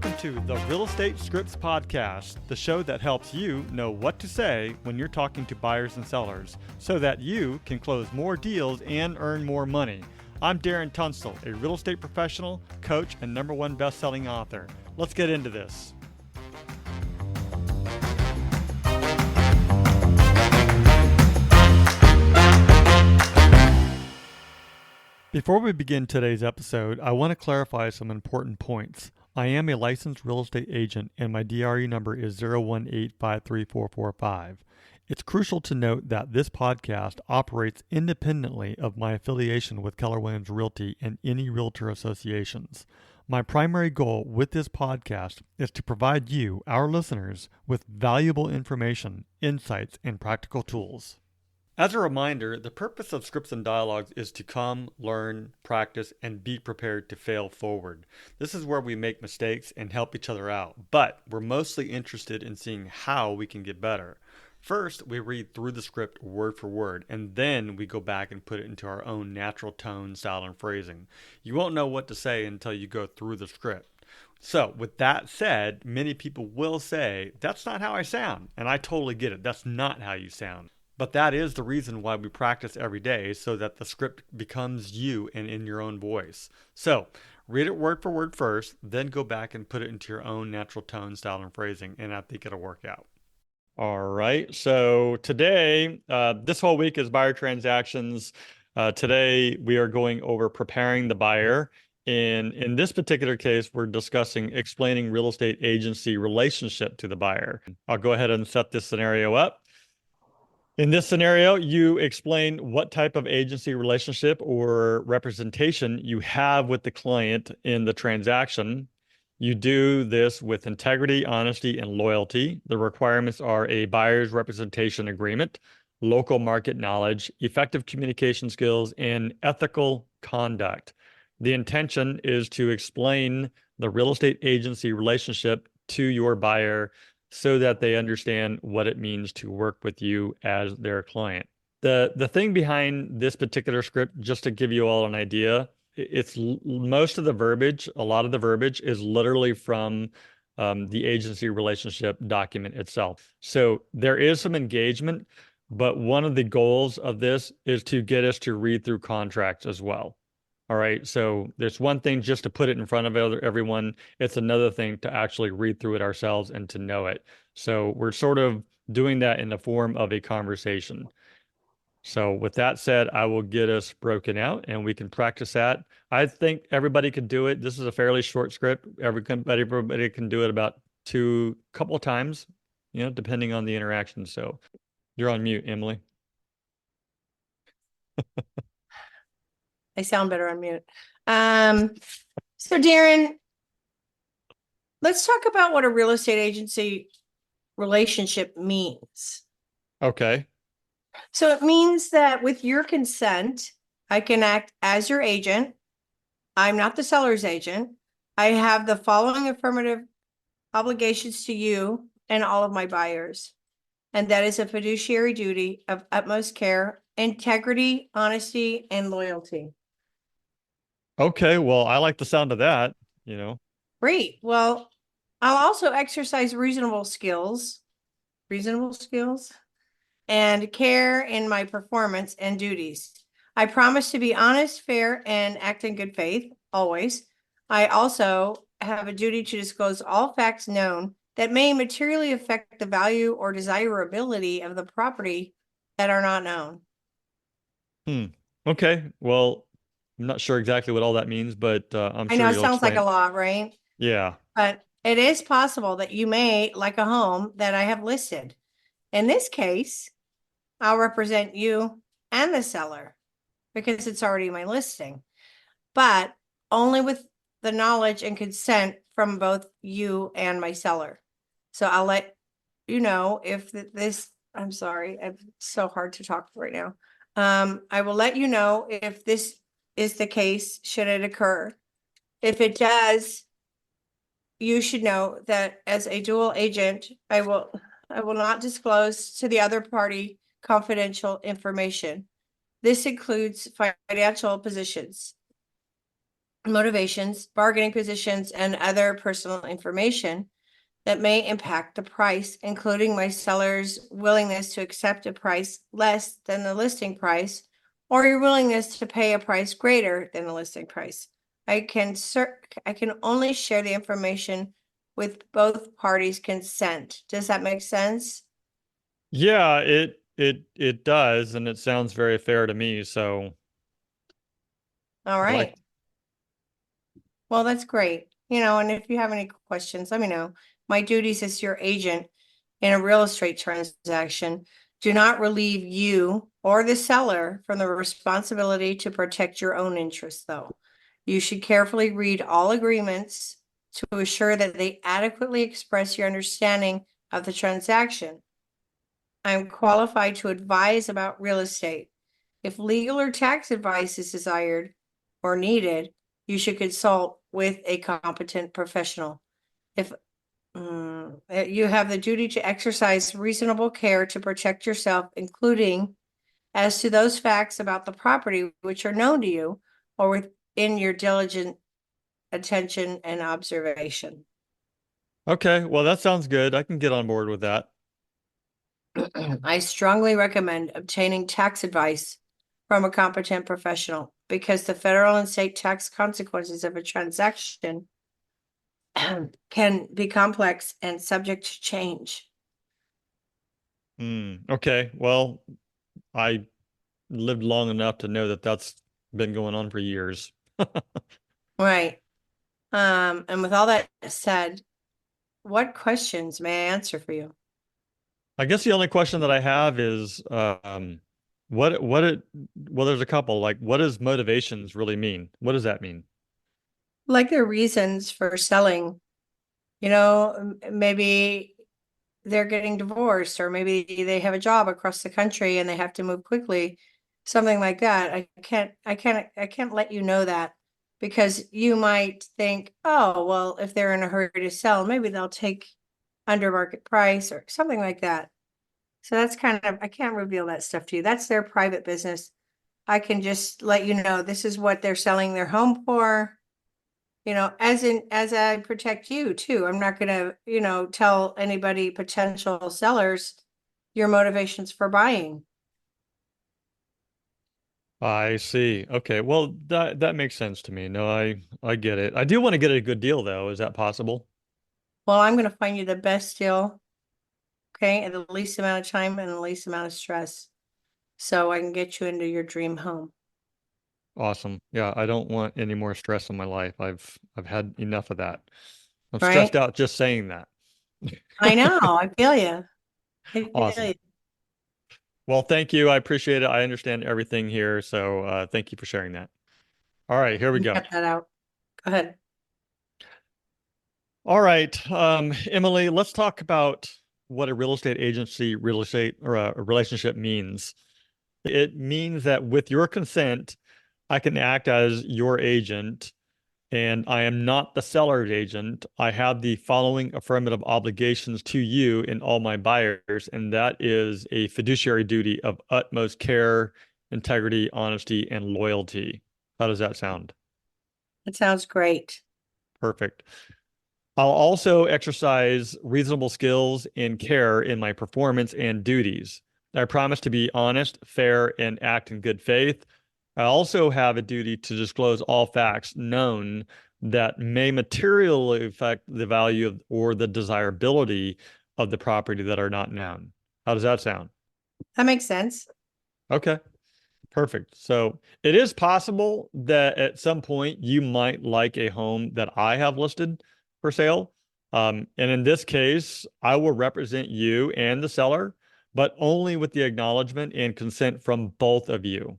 Welcome to the Real Estate Scripts Podcast, the show that helps you know what to say when you're talking to buyers and sellers so that you can close more deals and earn more money. I'm Darren Tunstall, a real estate professional, coach, and #1 best-selling author. Let's get into this. Before we begin today's episode, I want to clarify some important points. I am a licensed real estate agent and my DRE number is 018534445. It's crucial to note that this podcast operates independently of my affiliation with Keller Williams Realty and any realtor associations. My primary goal with this podcast is to provide you, our listeners, with valuable information, insights, and practical tools. As a reminder, the purpose of Scripts and Dialogues is to come, learn, practice, and be prepared to fail forward. This is where we make mistakes and help each other out, but we're mostly interested in seeing how we can get better. First, we read through the script word for word, and then we go back and put it into our own natural tone, style, and phrasing. You won't know what to say until you go through the script. So, with that said, many people will say, that's not how I sound, and I totally get it. That's not how you sound. But that is the reason why we practice every day, so that the script becomes you and in your own voice. So, read it word for word first, then go back and put it into your own natural tone, style, and phrasing, and I think it'll work out. All right, so today, this whole week is buyer transactions. Today, we are going over preparing the buyer. And in this particular case, we're discussing explaining real estate agency relationship to the buyer. I'll go ahead and set this scenario up. In this scenario, you explain what type of agency relationship or representation you have with the client in the transaction. You do this with integrity, honesty, and loyalty. The requirements are a buyer's representation agreement, local market knowledge, effective communication skills, and ethical conduct. The intention is to explain the real estate agency relationship to your buyer so that they understand what it means to work with you as their client. The thing behind this particular script, just to give you all an idea, it's most of the verbiage, a lot of the verbiage is literally from the agency relationship document itself. So there is some engagement, but one of the goals of this is to get us to read through contracts as well. All right, so there's one thing just to put it in front of everyone. It's another thing to actually read through it ourselves and to know it. So we're sort of doing that in the form of a conversation. So with that said, I will get us broken out and we can practice that. I think everybody could do it. This is a fairly short script. Everybody can do it about couple of times, depending on the interaction. So you're on mute, Emily. I sound better on mute. So Darren, let's talk about what a real estate agency relationship means. Okay. So it means that with your consent, I can act as your agent. I'm not the seller's agent. I have the following affirmative obligations to you and all of my buyers. And that is a fiduciary duty of utmost care, integrity, honesty, and loyalty. Okay, well, I like the sound of that, Great. Well, I'll also exercise reasonable skills and care in my performance and duties. I promise to be honest, fair, and act in good faith, always. I also have a duty to disclose all facts known that may materially affect the value or desirability of the property that are not known. Okay, well, I'm not sure exactly what all that means, but I'm sure I know it you'll sounds like explain. a lot, right? Yeah. But it is possible that you may like a home that I have listed. In this case, I'll represent you and the seller because it's already my listing, but only with the knowledge and consent from both you and my seller. So I'll let you know if I'm sorry, it's so hard to talk right now. I will let you know if this is the case, should it occur. If it does, you should know that as a dual agent, I will not disclose to the other party confidential information. This includes financial positions. motivations, bargaining positions, and other personal information that may impact the price, including my seller's willingness to accept a price less than the listing price, or your willingness to pay a price greater than the listing price. I can only share the information with both parties' consent. Does that make sense? Yeah, it does, and it sounds very fair to me. So All I like. right. Well, that's great. And if you have any questions, let me know. My duties as your agent in a real estate transaction do not relieve you or the seller from the responsibility to protect your own interests, though. You should carefully read all agreements to assure that they adequately express your understanding of the transaction. I'm qualified to advise about real estate. If legal or tax advice is desired or needed, you should consult with a competent professional. If you have the duty to exercise reasonable care to protect yourself, including as to those facts about the property which are known to you or within your diligent attention and observation. Okay, well, that sounds good. I can get on board with that. I strongly recommend obtaining tax advice from a competent professional because the federal and state tax consequences of a transaction can be complex and subject to change. Okay, well, I lived long enough to know that that's been going on for years. Right. And with all that said, what questions may I answer for you? I guess the only question that I have is, what it, well, there's a couple, like, what does motivations really mean? What does that mean? Like their reasons for selling, maybe they're getting divorced, or maybe they have a job across the country and they have to move quickly, something like that. I can't let you know that because you might think, oh, well, if they're in a hurry to sell, maybe they'll take under market price or something like that. So that's I can't reveal that stuff to you. That's their private business. I can just let you know this is what they're selling their home for. As I protect you too. I'm not gonna, tell anybody, potential sellers, your motivations for buying. I see. Okay, well, that makes sense to me. No, I get it. I do want to get a good deal though. Is that possible? Well, I'm gonna find you the best deal, okay, at the least amount of time and the least amount of stress, so I can get you into your dream home, Awesome. Yeah, I don't want any more stress in my life. I've had enough of that. I'm stressed right? out just saying that. I know, I feel you. I feel Awesome. you. Well, thank you. I appreciate it. I understand everything here, so thank you for sharing that. All right, here we You go. cut that out. Go ahead. All right, Emily, let's talk about what a real estate agency, real estate, or a relationship means. It means that with your consent, I can act as your agent, and I am not the seller's agent. I have the following affirmative obligations to you and all my buyers, and that is a fiduciary duty of utmost care, integrity, honesty, and loyalty. How does that sound? That sounds great. Perfect. I'll also exercise reasonable skills and care in my performance and duties. I promise to be honest, fair, and act in good faith. I also have a duty to disclose all facts known that may materially affect the value of, or the desirability of the property that are not known. How does that sound? That makes sense. Okay. Perfect. So it is possible that at some point you might like a home that I have listed for sale. And in this case, I will represent you and the seller, but only with the acknowledgement and consent from both of you.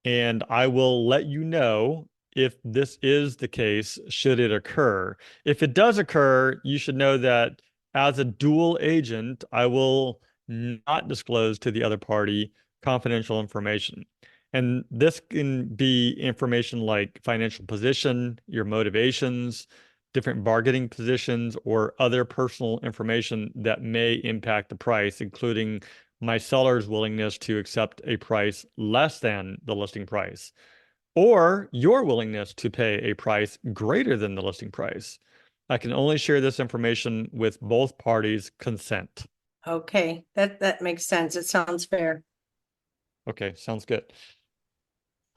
And I will let you know if this is the case, should it occur. If it does occur, you should know that as a dual agent, I will not disclose to the other party confidential information. And this can be information like financial position, your motivations, different bargaining positions, or other personal information that may impact the price, including my seller's willingness to accept a price less than the listing price. or your willingness to pay a price greater than the listing price. I can only share this information with both parties' consent. Okay, that makes sense. It sounds fair. Okay, sounds good.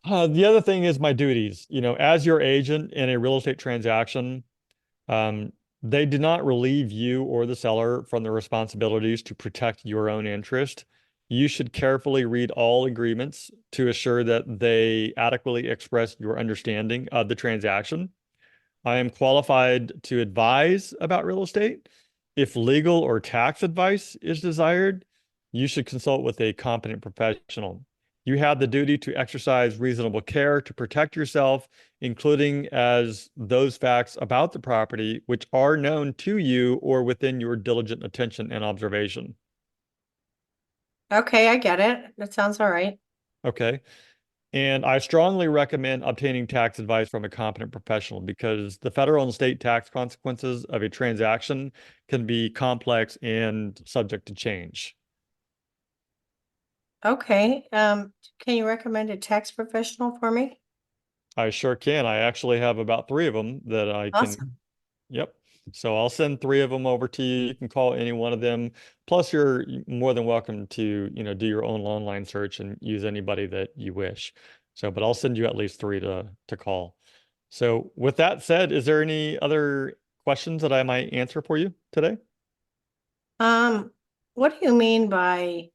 The other thing is my duties. As your agent in a real estate transaction, um, they do not relieve you or the seller from the responsibilities to protect your own interest. You should carefully read all agreements to assure that they adequately express your understanding of the transaction. I am qualified to advise about real estate. If legal or tax advice is desired, you should consult with a competent professional. You have the duty to exercise reasonable care to protect yourself, including as those facts about the property which are known to you or within your diligent attention and observation. Okay, I get it. That sounds all right. Okay. And I strongly recommend obtaining tax advice from a competent professional because the federal and state tax consequences of a transaction can be complex and subject to change. Okay, can you recommend a tax professional for me? I sure can. I actually have about three of them that I can. Awesome. Yep. So I'll send three of them over to you. You can call any one of them. Plus, you're more than welcome to, do your own online search and use anybody that you wish. So, but I'll send you at least three to call. So with that said, is there any other questions that I might answer for you today? Um, what do you mean by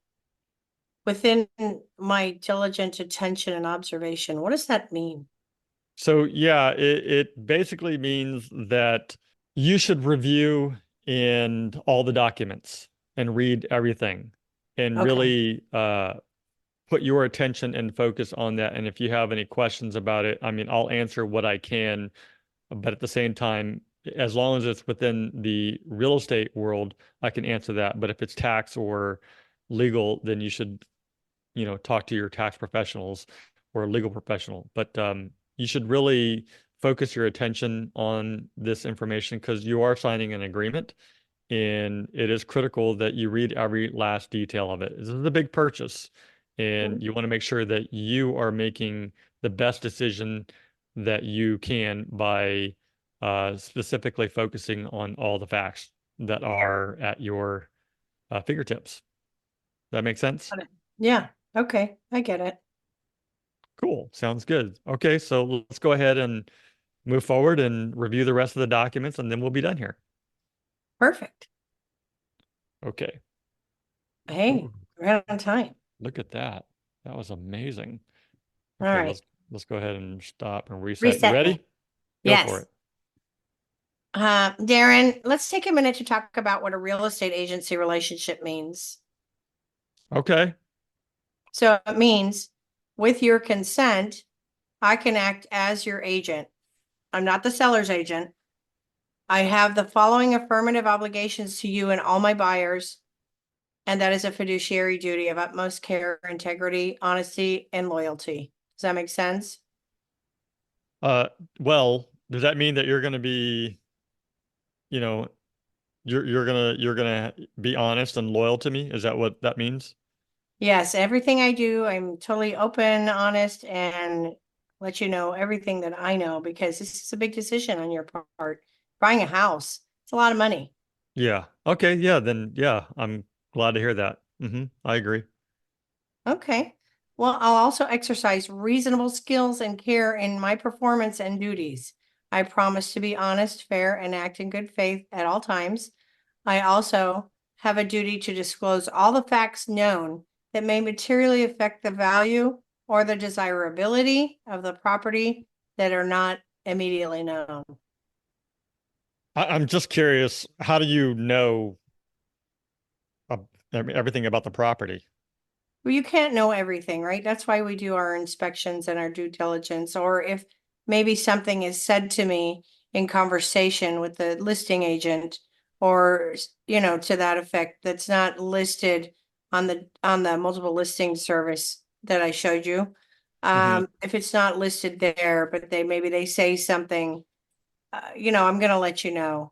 within my diligent attention and observation? What does that mean? So yeah, it basically means that you should review and all the documents and read everything and Okay, really put your attention and focus on that. And if you have any questions about it, I mean, I'll answer what I can, but at the same time, as long as it's within the real estate world, I can answer that. But if it's tax or legal, then you should, talk to your tax professionals or a legal professional. But you should really focus your attention on this information because you are signing an agreement and it is critical that you read every last detail of it. This is a big purchase, and you want to make sure that you are making the best decision that you can by specifically focusing on all the facts that are at your fingertips. That make sense? got it. Yeah, okay, I get it. Cool. Sounds good. Okay, so let's go ahead and move forward and review the rest of the documents, and then we'll be done here. Perfect. Okay. Hey, Ooh, right on time. look at that. That was amazing. All Okay, right, let's go ahead and stop and reset. You reset me. ready? Go for Yes. it. Darren, let's take a minute to talk about what a real estate agency relationship means. Okay. So it means, with your consent, I can act as your agent. I'm not the seller's agent. I have the following affirmative obligations to you and all my buyers, and that is a fiduciary duty of utmost care, integrity, honesty, and loyalty. Does that make sense? Uh, well, does that mean that you're going to be, you know, you're gonna be honest and loyal to me? Is that what that means? Yes, everything I do, I'm totally open, honest, and let you know everything that I know because this is a big decision on your part. Buying a house, it's a lot of money. Yeah. Okay. Yeah. Then yeah, I'm glad to hear that. I agree. Okay. Well, I'll also exercise reasonable skills and care in my performance and duties. I promise to be honest, fair, and act in good faith at all times. I also have a duty to disclose all the facts known that may materially affect the value or the desirability of the property that are not immediately known. I'm just curious, how do you know everything about the property? Well, you can't know everything, right? That's why we do our inspections and our due diligence. Or if maybe something is said to me in conversation with the listing agent or, to that effect, that's not listed on the multiple listing service that I showed you. hmm If it's not listed there, but maybe they say something, I'm gonna let you know.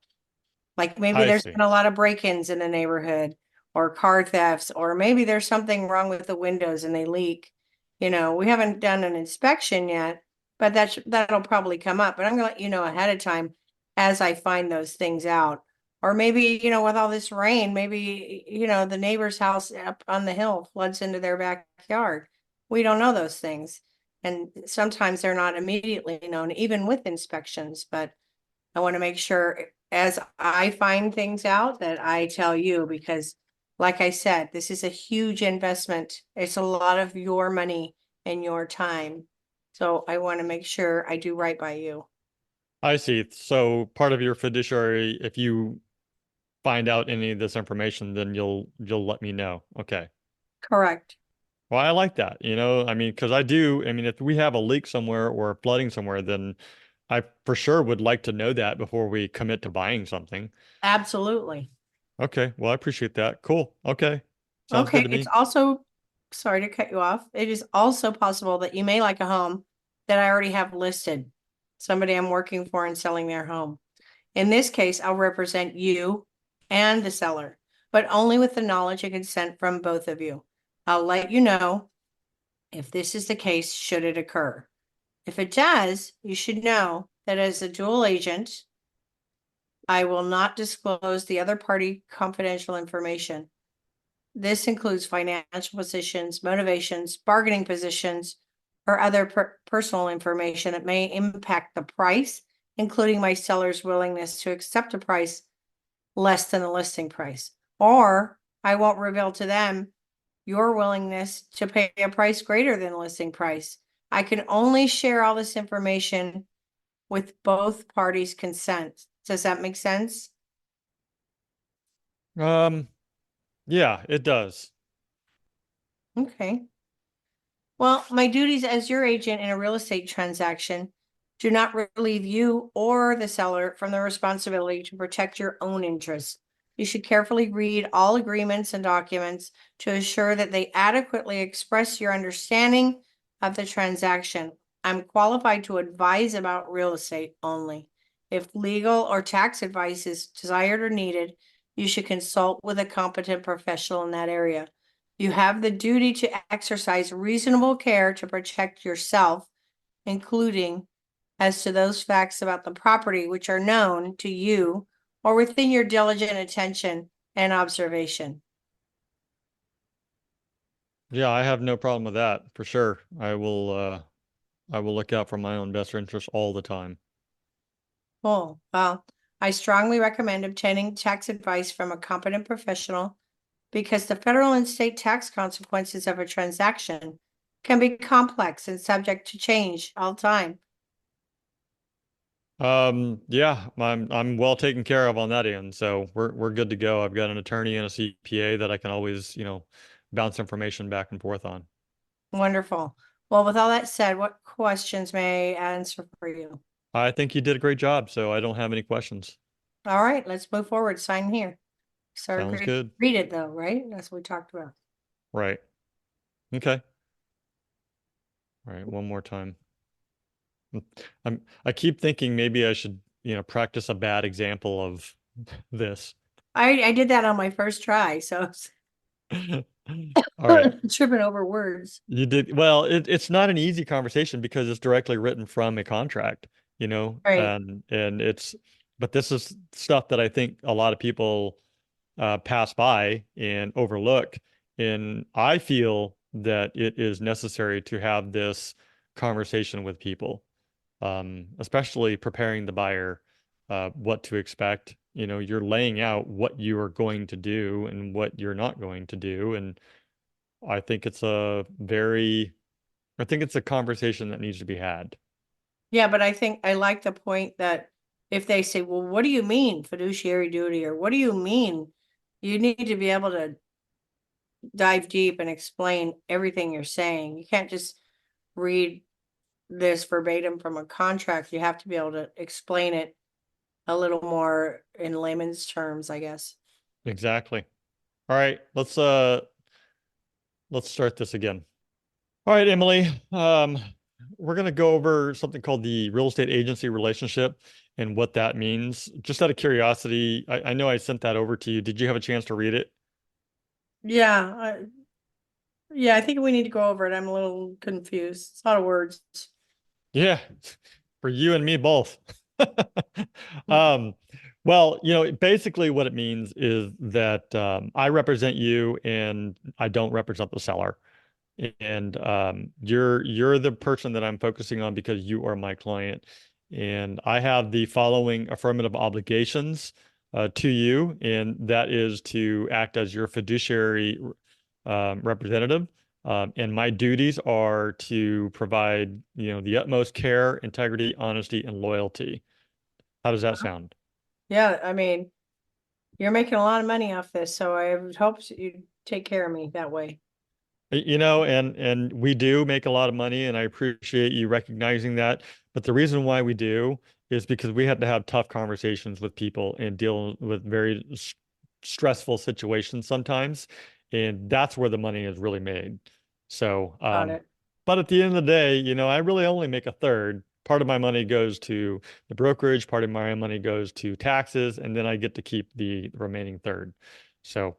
Like maybe I there's see. been a lot of break-ins in the neighborhood or car thefts, or maybe there's something wrong with the windows and they leak. We haven't done an inspection yet, but that'll probably come up. But I'm gonna let you know ahead of time as I find those things out. Or maybe, with all this rain, maybe, the neighbor's house up on the hill floods into their backyard. We don't know those things. And sometimes they're not immediately known, even with inspections, but I want to make sure as I find things out that I tell you, because like I said, this is a huge investment. It's a lot of your money and your time. So I want to make sure I do right by you. I see. So part of your fiduciary, if you find out any of this information, then you'll let me know. Okay. Correct. Well, I like that. I mean, because I mean, if we have a leak somewhere or flooding somewhere, then I for sure would like to know that before we commit to buying something. Absolutely. Okay. Well, I appreciate that. Cool. Okay. Sounds good Okay. to It's me. also, sorry to cut you off. It is also possible that you may like a home that I already have listed. Somebody I'm working for and selling their home. In this case, I'll represent you and the seller, but only with the knowledge and consent from both of you. I'll let you know if this is the case, should it occur. If it does, you should know that as a dual agent, I will not disclose the other party confidential information. This includes financial positions, motivations, bargaining positions, or other personal information that may impact the price, including my seller's willingness to accept a price less than the listing price. Or I won't reveal to them your willingness to pay a price greater than the listing price. I can only share all this information with both parties' consent. Does that make sense? Um, yeah, it does. Okay. Well, my duties as your agent in a real estate transaction do not relieve you or the seller from the responsibility to protect your own interests. You should carefully read all agreements and documents to assure that they adequately express your understanding of the transaction. I'm qualified to advise about real estate only. If legal or tax advice is desired or needed, you should consult with a competent professional in that area. You have the duty to exercise reasonable care to protect yourself, including as to those facts about the property which are known to you or within your diligent attention and observation. Yeah, I have no problem with that for sure. I will look out for my own best interest all the time. Oh, well, I strongly recommend obtaining tax advice from a competent professional because the federal and state tax consequences of a transaction can be complex and subject to change all the time. Yeah, I'm well taken care of on that end, so we're good to go. I've got an attorney and a CPA that I can always, bounce information back and forth on. Wonderful. Well, with all that said, what questions may I answer for you? I think you did a great job, so I don't have any questions. All right, let's move forward. Sign here. So Sounds agree, good. read it though, right? That's what we talked about. Right. Okay. All right, one more time. I keep thinking maybe I should, practice a bad example of this. I did that on my first try, so All right. tripping over words. You did well, it's not an easy conversation because it's directly written from a contract, Right. and but this is stuff that I think a lot of people pass by and overlook. And I feel that it is necessary to have this conversation with people, especially preparing the buyer what to expect. You're laying out what you are going to do and what you're not going to do. And I think I think it's a conversation that needs to be had. Yeah, but I think I like the point that if they say, well, what do you mean fiduciary duty? Or what do you mean? You need to be able to dive deep and explain everything you're saying. You can't just read this verbatim from a contract. You have to be able to explain it a little more in layman's terms, I guess. Exactly. All right, let's start this again. All right, Emily. We're gonna go over something called the real estate agency relationship and what that means. Just out of curiosity, I know I sent that over to you. Did you have a chance to read it? Yeah, yeah, I think we need to go over it. I'm a little confused. It's a lot of words. Yeah, for you and me both. Um, well, basically what it means is that I represent you and I don't represent the seller. And you're the person that I'm focusing on because you are my client. And I have the following affirmative obligations to you, and that is to act as your fiduciary representative. And my duties are to provide, the utmost care, integrity, honesty, and loyalty. How does that sound? Yeah, I mean, you're making a lot of money off this, so I would hope you take care of me that way. And we do make a lot of money, and I appreciate you recognizing that. But the reason why we do is because we have to have tough conversations with people and deal with very stressful situations sometimes, and that's where the money is really made. So, Got it. but at the end of the day, I really only make a third. Part of my money goes to the brokerage, part of my money goes to taxes, and then I get to keep the remaining third. So.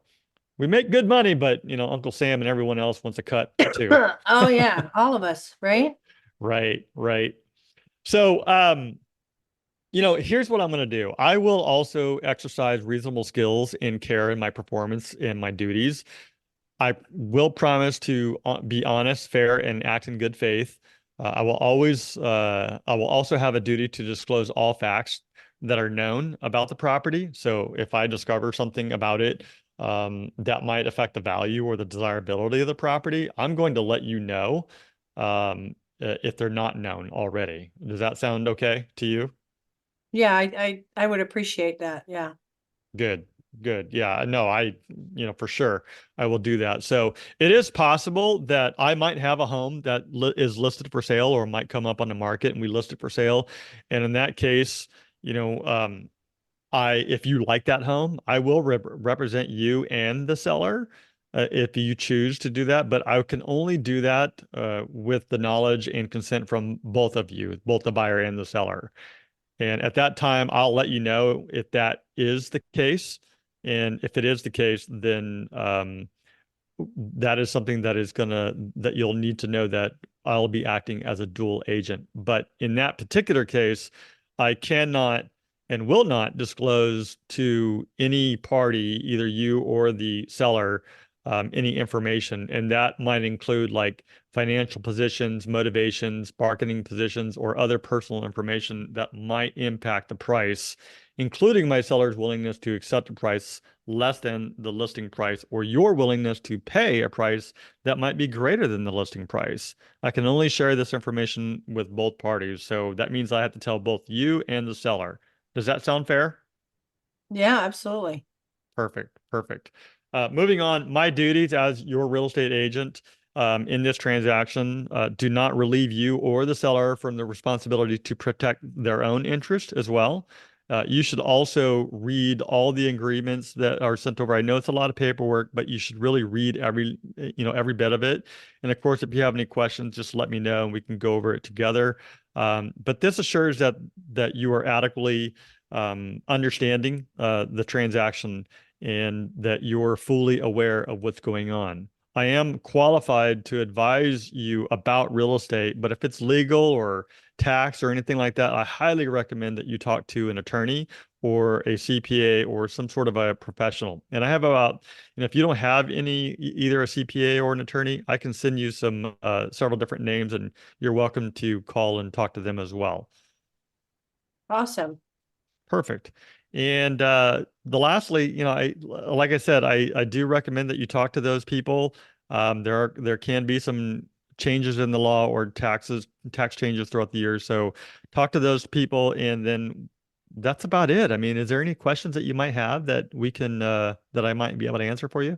We make good money, but Uncle Sam and everyone else wants a cut too. Oh yeah, all of us, right? Right, right. So, here's what I'm going to do. I will also exercise reasonable skills in care in my performance and my duties. I will promise to be honest, fair, and act in good faith. I will also have a duty to disclose all facts that are known about the property. So if I discover something about it, that might affect the value or the desirability of the property, I'm going to let you know, if they're not known already. Does that sound okay to you? Yeah, I would appreciate that. Yeah. Good, good. Yeah, no, for sure, I will do that. So it is possible that I might have a home that li is listed for sale or might come up on the market and we list it for sale. And in that case, you know, um, if you like that home, I will represent you and the seller. If you choose to do that, but I can only do that with the knowledge and consent from both of you, both the buyer and the seller. And at that time, I'll let you know if that is the case. And if it is the case, then that is something that you'll need to know that I'll be acting as a dual agent. But in that particular case, I cannot and will not disclose to any party, either you or the seller, any information. And that might include like financial positions, motivations, marketing positions, or other personal information that might impact the price, including my seller's willingness to accept a price less than the listing price or your willingness to pay a price that might be greater than the listing price. I can only share this information with both parties. So that means I have to tell both you and the seller. Does that sound fair? Yeah, absolutely. Perfect. Perfect. Moving on, my duties as your real estate agent in this transaction do not relieve you or the seller from the responsibility to protect their own interest as well. You should also read all the agreements that are sent over. I know it's a lot of paperwork, but you should really read every bit of it. And of course, if you have any questions, just let me know and we can go over it together. But this assures that you are adequately understanding the transaction and that you're fully aware of what's going on. I am qualified to advise you about real estate, but if it's legal or tax or anything like that, I highly recommend that you talk to an attorney or a CPA or some sort of a professional. And I have about, if you don't have either a CPA or an attorney, I can send you some several different names, and you're welcome to call and talk to them as well. Awesome. Perfect. And the lastly, like I said, I do recommend that you talk to those people. There can be some changes in the law or tax changes throughout the year. So talk to those people, and then that's about it. I mean, is there any questions that you might have that that I might be able to answer for you?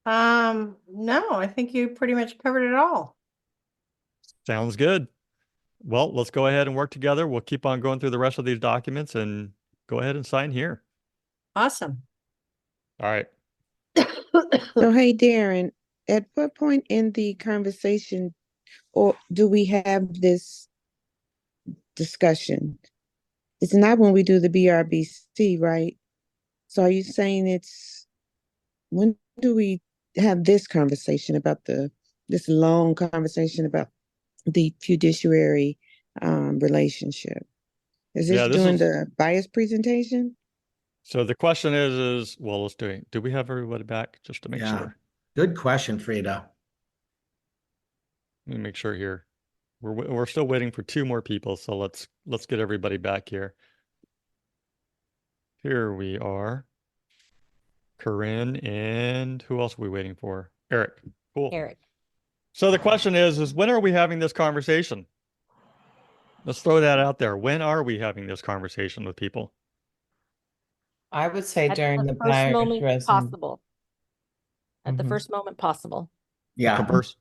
No, I think you pretty much covered it all. Sounds good. Well, let's go ahead and work together. We'll keep on going through the rest of these documents and go ahead and sign here. Awesome. All right. So, hey, Darren, at what point in the conversation or do we have this discussion? It's not when we do the BRBC, right? So are you saying when do we have this conversation about this long conversation about the fiduciary relationship. Is this Yeah, this during is, the buyer's presentation? so the question is, well, let's do it. Do we have everybody back just to make Yeah. sure? Good question, Frida. Let me make sure here. We're still waiting for 2 more people, so let's get everybody back here. Here we are. Corinne, and who else are we waiting for? Eric. Cool. Eric. So the question is when are we having this conversation? Let's throw that out there. When are we having this conversation with people? I would say At during the the first buyer's moment resume. possible. At the Mhm. first moment possible. Yeah. Converse.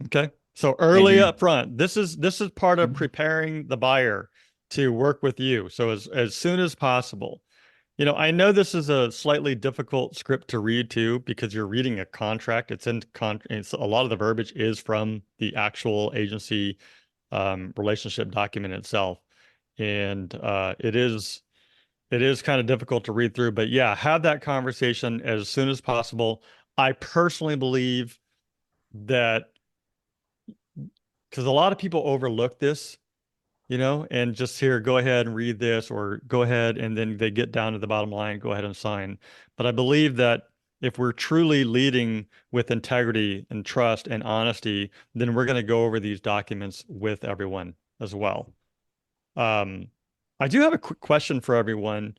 Okay. So early Agree. up front, this is part of preparing the buyer to work with you. So as soon as possible. You know, I know this is a slightly difficult script to read too, because you're reading a contract. It's a lot of the verbiage is from the actual agency relationship document itself. And it is kind of difficult to read through, but yeah, have that conversation as soon as possible. I personally believe that because a lot of people overlook this, you know, and just here, go ahead and read this, or go ahead and then they get down to the bottom line, go ahead and sign. But I believe that if we're truly leading with integrity and trust and honesty, then we're going to go over these documents with everyone as well. I do have a quick question for everyone.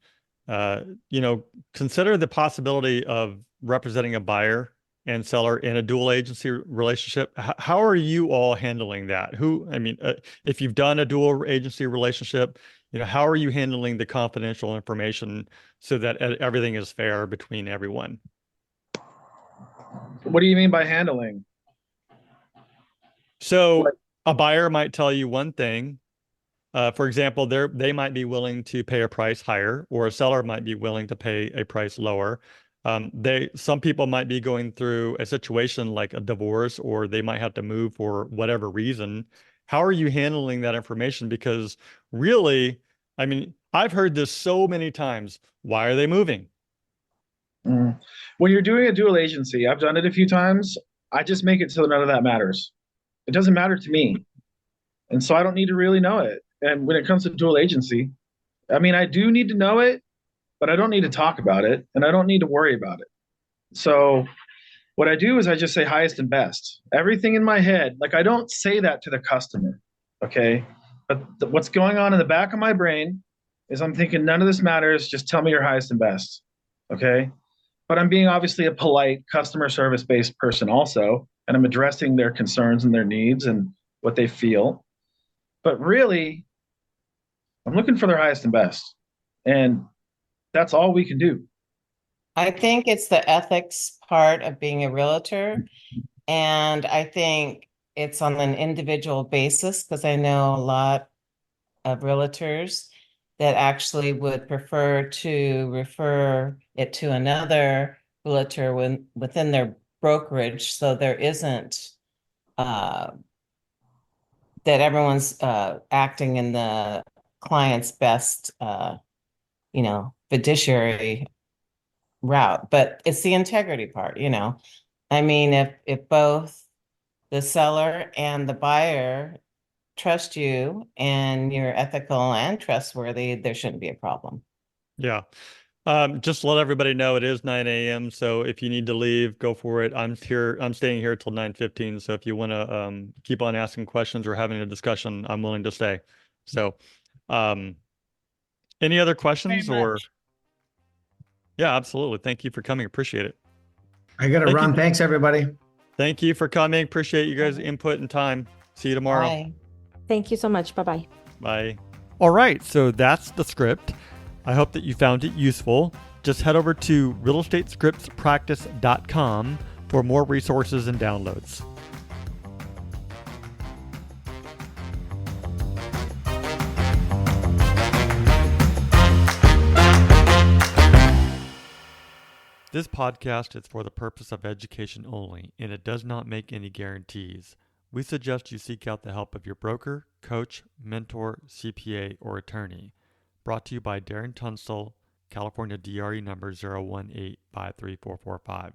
You know, consider the possibility of representing a buyer and seller in a dual agency relationship. How are you all handling that? If you've done a dual agency relationship, you know, how are you handling the confidential information so that everything is fair between everyone? What do you mean by handling? So a buyer might tell you one thing. For example, they might be willing to pay a price higher, or a seller might be willing to pay a price lower. Some people might be going through a situation like a divorce, or they might have to move for whatever reason. How are you handling that information? Because really, I mean, I've heard this so many times. Why are they moving? When you're doing a dual agency, I've done it a few times. I just make it so none of that matters. It doesn't matter to me. And so I don't need to really know it. And when it comes to dual agency, I mean, I do need to know it, but I don't need to talk about it and I don't need to worry about it. So what I do is I just say highest and best. Everything in my head, like I don't say that to the customer, okay? But what's going on in the back of my brain is I'm thinking none of this matters. Just tell me your highest and best, okay? But I'm being obviously a polite customer service based person also, and I'm addressing their concerns and their needs and what they feel. But really, I'm looking for their highest and best. And that's all we can do. I think it's the ethics part of being a realtor. And I think it's on an individual basis because I know a lot of realtors that actually would prefer to refer it to another realtor within their brokerage. So there isn't that everyone's acting in the client's best, fiduciary route. But it's the integrity part, you know. I mean, if both the seller and the buyer trust you and you're ethical and trustworthy, there shouldn't be a problem. Yeah. Just let everybody know it is 9 a.m. So if you need to leave, go for it. I'm staying here till 9:15. So if you want to keep on asking questions or having a discussion, I'm willing to stay. So any other questions or? Yeah, absolutely. Thank you for coming. Appreciate it. I got to Thank run. you. Thanks, everybody. Thank you for coming. Appreciate you guys' input and time. See you tomorrow. Bye. Thank you so much. Bye-bye. Bye. All right, so that's the script. I hope that you found it useful. Just head over to realestatescriptspractice.com for more resources and downloads. This podcast is for the purpose of education only, and it does not make any guarantees. We suggest you seek out the help of your broker, coach, mentor, CPA, or attorney. Brought to you by Darren Tunstall, California DRE number 018534445.